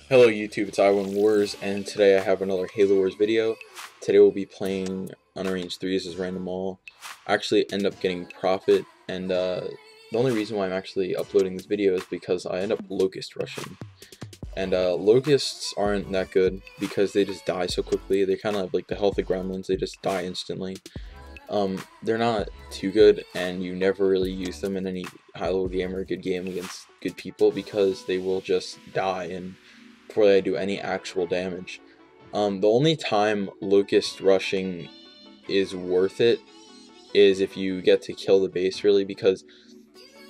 Hello YouTube, it's I1 Wars, and today I have another Halo Wars video. Today we'll be playing Unarranged 3s as random all. I actually end up getting Profit, and the only reason why I'm actually uploading this video is because I end up Locust rushing. And Locusts aren't that good because they just die so quickly. They're kind of like the healthy gremlins, they just die instantly. They're not too good, and you never really use them in any high-level game or good game against good people because they will just die and before they do any actual damage. The only time Locust rushing is worth it is if you get to kill the base, really, because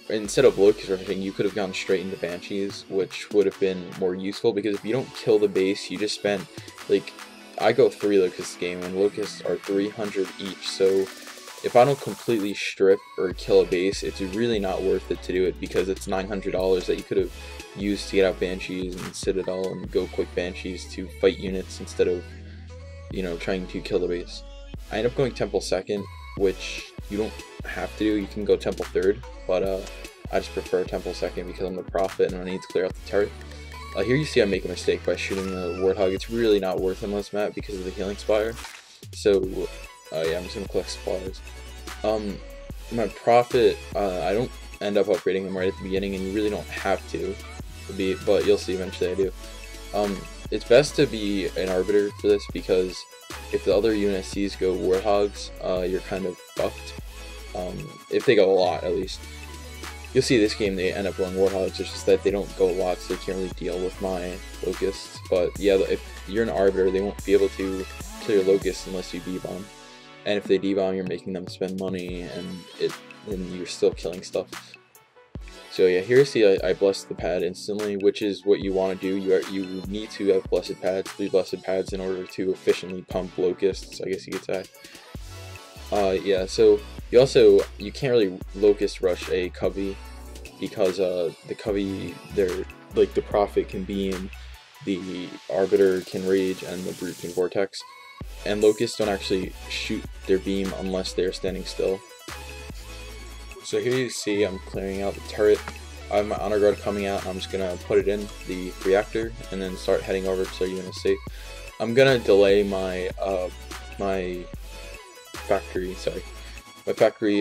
instead of Locust rushing, you could have gone straight into Banshees, which would have been more useful, because if you don't kill the base, you just spend, like, I go 3 Locusts a game, and Locusts are 300 each, so if I don't completely strip or kill a base, it's really not worth it to do it, because it's $900 that you could have used to get out Banshees and Citadel and go quick Banshees to fight units instead of, you know, trying to kill the base. I end up going Temple 2nd, which you don't have to do. You can go Temple 3rd, but I just prefer Temple 2nd because I'm the Prophet and I need to clear out the turret. Here you see I make a mistake by shooting the Warthog. It's really not worth it on this map because of the Healing Spire. So, yeah, I'm just going to collect supplies. My Prophet, I don't end up upgrading him right at the beginning, and you really don't have to, but you'll see eventually I do. It's best to be an Arbiter for this, because if the other UNSCs go Warthogs, you're kind of fucked. If they go a lot, at least. You'll see this game they end up going Warthogs, it's just that they don't go a lot, so they can't really deal with my Locusts. But yeah, if you're an Arbiter, they won't be able to kill your Locusts unless you D-bomb. And if they D-bomb, you're making them spend money, and you're still killing stuff. So yeah, here you see I blessed the pad instantly, which is what you want to do. You need to have blessed pads, 3 blessed pads, in order to efficiently pump Locusts, I guess you could say. Yeah, so you can't really Locust rush a Covey, because the Covey, like the Prophet can beam, the Arbiter can rage, and the Brute can vortex. And Locusts don't actually shoot their beam unless they're standing still. So here you see I'm clearing out the turret. I have my honor guard coming out, and I'm just gonna put it in the reactor and then start heading over to the UNSC. I'm gonna delay my my factory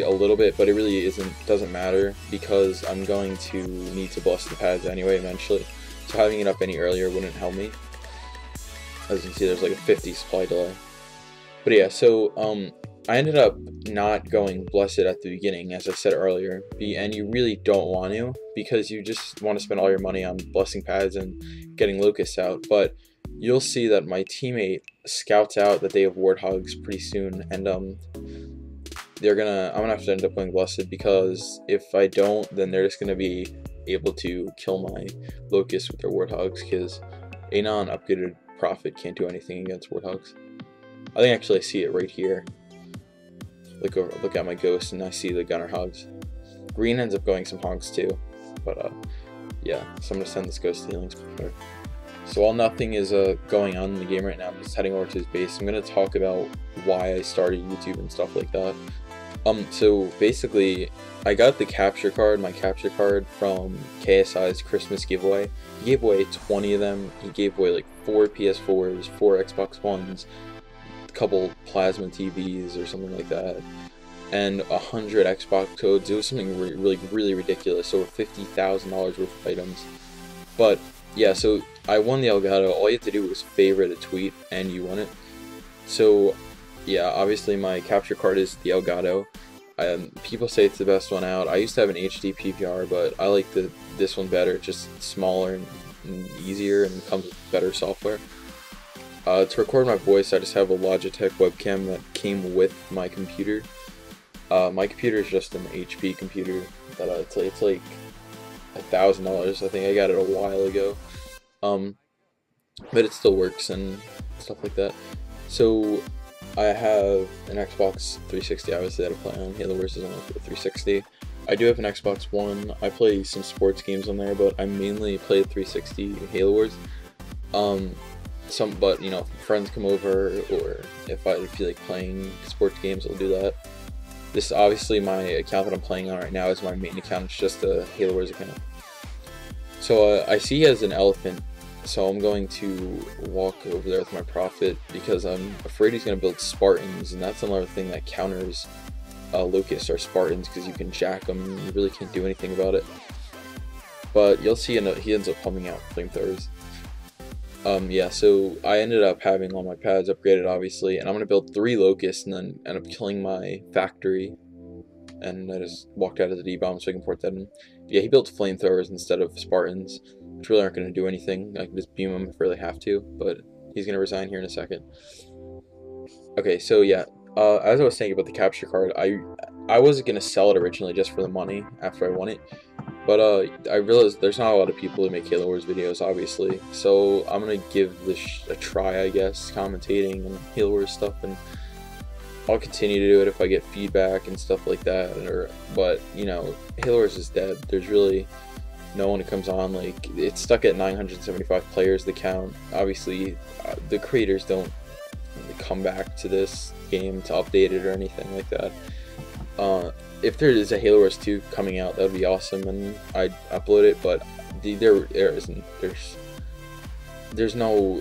a little bit, but it really doesn't matter, because I'm going to need to bless the pads anyway eventually. So having it up any earlier wouldn't help me. As you can see, there's like a 50 supply delay. But yeah, so I ended up not going blessed at the beginning, as I said earlier, and you really don't want to, because you just want to spend all your money on blessing pads and getting Locusts out. But you'll see that my teammate scouts out that they have Warthogs pretty soon, and I'm gonna have to end up going blessed, because if I don't, then they're just gonna be able to kill my Locusts with their Warthogs, because a non-upgraded Prophet can't do anything against Warthogs. I think actually I see it right here. Look at my Ghost, and I see the Gunner Hogs. Green ends up going some Hogs too, but yeah, so I'm gonna send this Ghost to Healing Spire. So while nothing is going on in the game right now, I'm just heading over to his base. I'm gonna talk about why I started YouTube and stuff like that. So basically, I got the capture card, my capture card, from KSI's Christmas giveaway. He gave away 20 of them. He gave away like 4 PS4s, 4 Xbox Ones, a couple plasma TVs or something like that, and 100 Xbox codes. It was something really ridiculous, over $50,000 worth of items. But yeah, so I won the Elgato. All you have to do was favorite a tweet, and you won it. So yeah, obviously my capture card is the Elgato. People say it's the best one out. I used to have an HD PVR, but I like this one better. It's just smaller and easier, and comes with better software. To record my voice, I just have a Logitech webcam that came with my computer. My computer is just an HP computer that it's like $1,000. I think I got it a while ago. But it still works and stuff like that. So I have an Xbox 360, obviously, that I play on. Halo Wars is on the 360. I do have an Xbox One. I play some sports games on there, but I mainly play 360 Halo Wars. But you know, if friends come over, or if I feel like playing sports games, I'll do that. This, obviously, my account that I'm playing on right now is my main account. It's just a Halo Wars account. So I see he has an elephant So I'm going to walk over there with my Prophet because I'm afraid he's going to build Spartans, and that's another thing that counters Locust or Spartans, because you can jack them and you really can't do anything about it. But you'll see he ends up pumping out flamethrowers. Yeah, so I ended up having all my pads upgraded, obviously, and I'm going to build 3 Locusts and then end up killing my factory. And I just walked out of the D-bomb so I can port that in. Yeah, he built flamethrowers instead of Spartans, which really aren't going to do anything. I can just beam him if I really have to, but he's going to resign here in a second. Okay, so yeah, as I was saying about the capture card, I wasn't going to sell it originally just for the money after I won it. But I realized there's not a lot of people who make Halo Wars videos, obviously, so I'm going to give this a try, I guess, commentating and Halo Wars stuff, and I'll continue to do it if I get feedback and stuff like that. But, you know, Halo Wars is dead. There's really no one who comes on. Like, it's stuck at 975 players, the count. Obviously, the creators don't come back to this game to update it or anything like that. If there is a Halo Wars 2 coming out, that would be awesome, and I'd upload it, but there isn't. There's no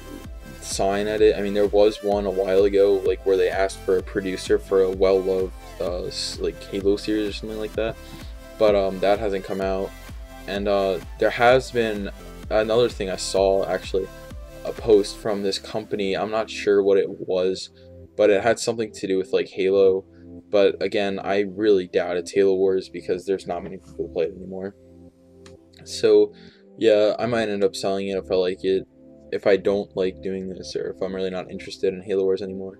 sign at it. I mean, there was one a while ago, like, where they asked for a producer for a well-loved, like, Halo series or something like that, but, that hasn't come out. And, there has been another thing I saw, actually, a post from this company. I'm not sure what it was, but it had something to do with, like, Halo. But again, I really doubt it's Halo Wars because there's not many people who play it anymore. So yeah, I might end up selling it if I like it, if I don't like doing this, or if I'm really not interested in Halo Wars anymore.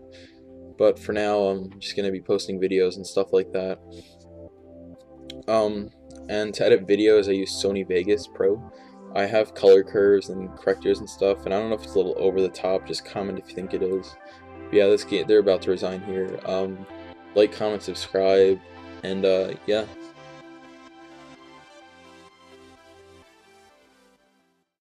But for now, I'm just going to be posting videos and stuff like that. And to edit videos, I use Sony Vegas Pro. I have color curves and correctors and stuff, and I don't know if it's a little over the top. Just comment if you think it is. But yeah, this game, they're about to resign here. Like, comment, subscribe, and yeah.